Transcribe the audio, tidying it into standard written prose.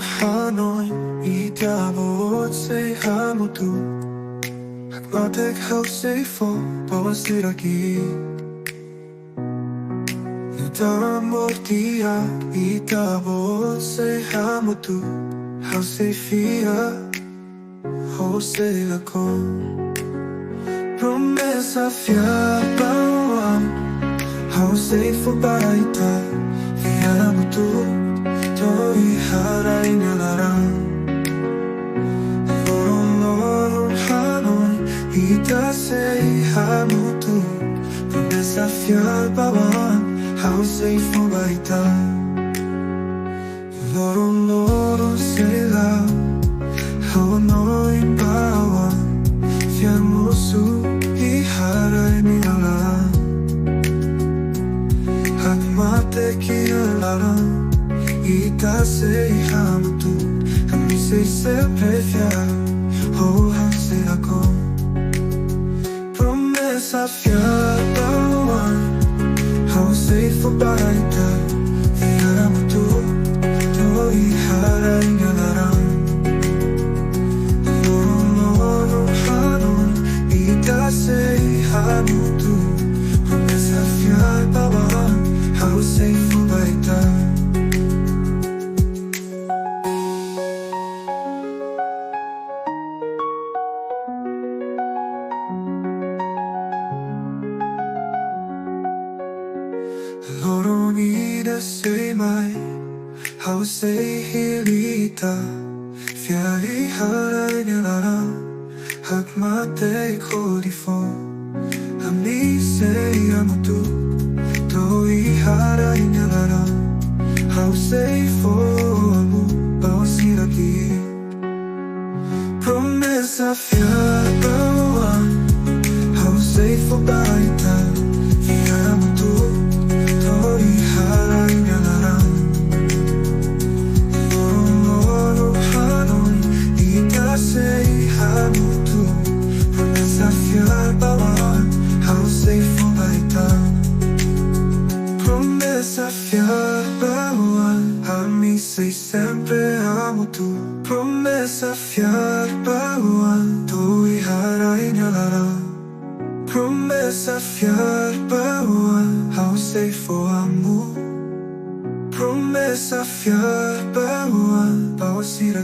hanon itabot say hamutuk Matek how say fo-malu Mortia itabot say hamutuk how say fia how say lakon Promesa fia bawan how say fo-baita fia hamutuk to'i haray nilarang Lorong hanon ita say hamutuk Promesa fia bawan how say fo-baita Lorong say la how no'y bawan fia musu iharay nilarang At mate kilalang Ita say hamutuk Kami say sempre fiel Hoha say ako Promesa fiel bawan How say fo-baita Fia hamutuk To'i haray nilarang Lorong hanon Ita say hamutuk Promesa fiel bawan How say fo-baita Lorong ida say mai how say hilita Fia iharay nilarang Hak mate hodi fo Kami say hamutuk To'i haray nilarang How say fo-malu Bawa sira Promesa fia bawan How say fo-baita Fia hamutuk To'i haray nilarang Lorong hanon Ita say hamutuk Promesa fia bawan How say fo-baita Promesa fia bawan Kami say sempre hamutuk Promesa fia bawan To'i haray nilarang Promesa fia bawan How say fo-malu Promesa fia bawan Bawa sira